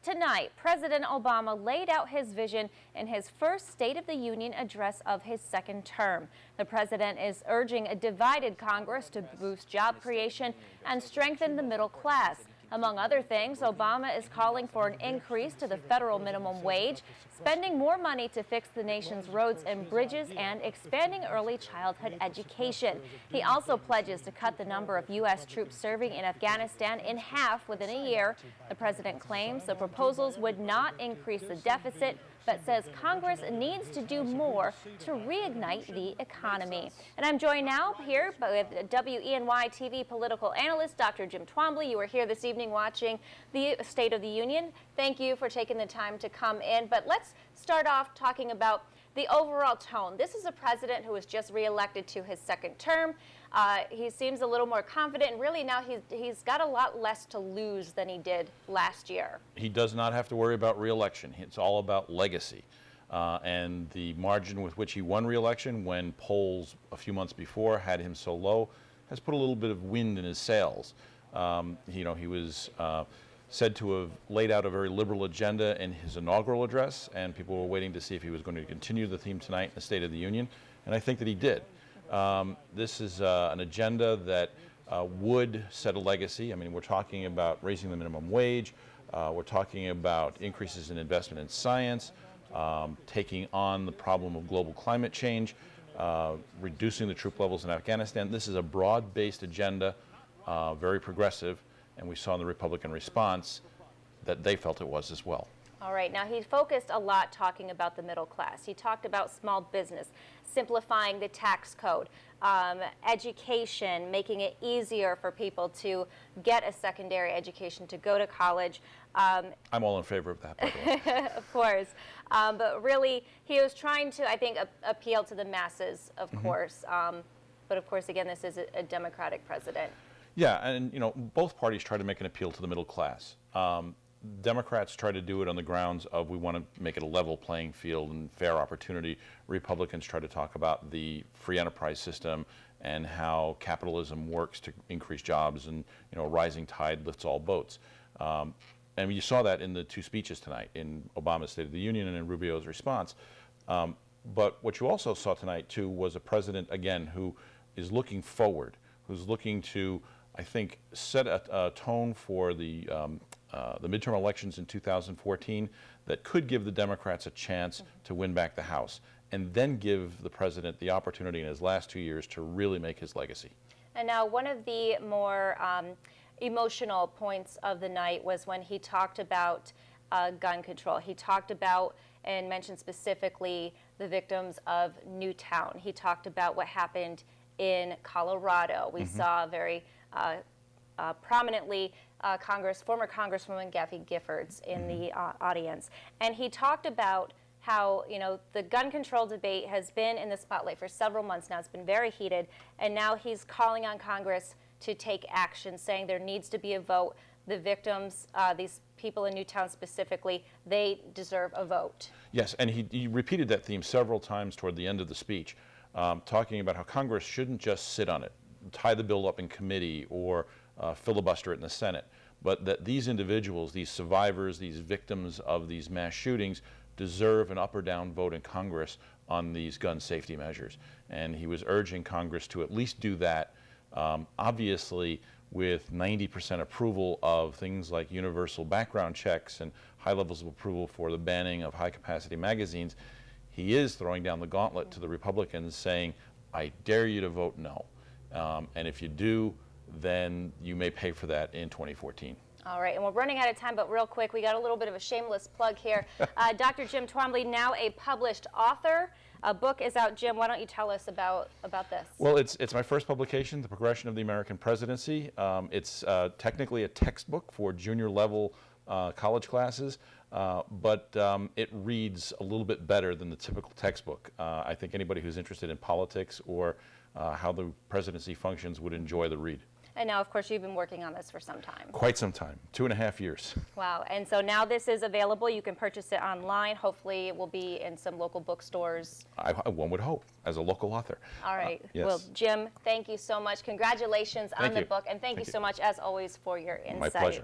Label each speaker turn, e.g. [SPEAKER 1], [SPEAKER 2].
[SPEAKER 1] Tonight, President Obama laid out his vision in his first State of the Union address of his second term. The president is urging a divided Congress to boost job creation and strengthen the middle class. Among other things, Obama is calling for an increase to the federal minimum wage, spending more money to fix the nation's roads and bridges, and expanding early childhood education. He also pledges to cut the number of U.S. troops serving in Afghanistan in half within a year. The president claims the proposals would not increase the deficit, but says Congress needs to do more to reignite the economy. And I'm joined now here with WENY TV political analyst, Dr. Jim Twombly. You are here this evening watching the State of the Union. Thank you for taking the time to come in. But let's start off talking about the overall tone. This is a president who was just reelected to his second term. He seems a little more confident, and really now he's got a lot less to lose than he did last year.
[SPEAKER 2] He does not have to worry about re-election. It's all about legacy. And the margin with which he won re-election, when polls a few months before had him so low, has put a little bit of wind in his sails. He was said to have laid out a very liberal agenda in his inaugural address, and people were waiting to see if he was going to continue the theme tonight in the State of the Union, and I think that he did. This is an agenda that would set a legacy. I mean, we're talking about raising the minimum wage, we're talking about increases in investment in science, taking on the problem of global climate change, reducing the troop levels in Afghanistan. This is a broad-based agenda, very progressive, and we saw in the Republican response that they felt it was as well.
[SPEAKER 1] All right, now he focused a lot talking about the middle class. He talked about small business, simplifying the tax code, education, making it easier for people to get a secondary education, to go to college.
[SPEAKER 2] I'm all in favor of that, by the way.
[SPEAKER 1] Of course. But really, he was trying to, I think, appeal to the masses, of course. But of course, again, this is a Democratic president.
[SPEAKER 2] Yeah, and both parties try to make an appeal to the middle class. Democrats try to do it on the grounds of we want to make it a level playing field and fair opportunity. Republicans try to talk about the free enterprise system and how capitalism works to increase jobs, and a rising tide lifts all boats. And you saw that in the two speeches tonight, in Obama's State of the Union and in Rubio's response. But what you also saw tonight, too, was a president, again, who is looking forward, who's looking to, I think, set a tone for the midterm elections in 2014 that could give the Democrats a chance to win back the House, and then give the president the opportunity in his last 2 years to really make his legacy.
[SPEAKER 1] And now one of the more emotional points of the night was when he talked about gun control. He talked about and mentioned specifically the victims of Newtown. He talked about what happened in Colorado. We saw very prominently former Congresswoman Kathy Giffords in the audience. And he talked about how, the gun control debate has been in the spotlight for several months now. It's been very heated. And now he's calling on Congress to take action, saying there needs to be a vote. The victims, these people in Newtown specifically, they deserve a vote.
[SPEAKER 2] Yes, and he repeated that theme several times toward the end of the speech, talking about how Congress shouldn't just sit on it, tie the bill up in committee, or filibuster it in the Senate, but that these individuals, these survivors, these victims of these mass shootings, deserve an up or down vote in Congress on these gun safety measures. And he was urging Congress to at least do that, obviously with 90% approval of things like universal background checks and high levels of approval for the banning of high-capacity magazines. He is throwing down the gauntlet to the Republicans, saying, I dare you to vote no. And if you do, then you may pay for that in 2014.
[SPEAKER 1] All right, and we're running out of time, but real quick, we got a little bit of a shameless plug here. Dr. Jim Twombly, now a published author. A book is out. Jim, why don't you tell us about this?
[SPEAKER 2] Well, it's my first publication, The Progression of the American Presidency. It's technically a textbook for junior level college classes, but it reads a little bit better than the typical textbook. I think anybody who's interested in politics or how the presidency functions would enjoy the read.
[SPEAKER 1] And now, of course, you've been working on this for some time.
[SPEAKER 2] Quite some time, 2.5 years.
[SPEAKER 1] Wow, and so now this is available. You can purchase it online. Hopefully it will be in some local bookstores.
[SPEAKER 2] One would hope, as a local author.
[SPEAKER 1] All right.
[SPEAKER 2] Yes.
[SPEAKER 1] Well, Jim, thank you so much. Congratulations on the book, and thank you so much, as always, for your insight.
[SPEAKER 2] My pleasure.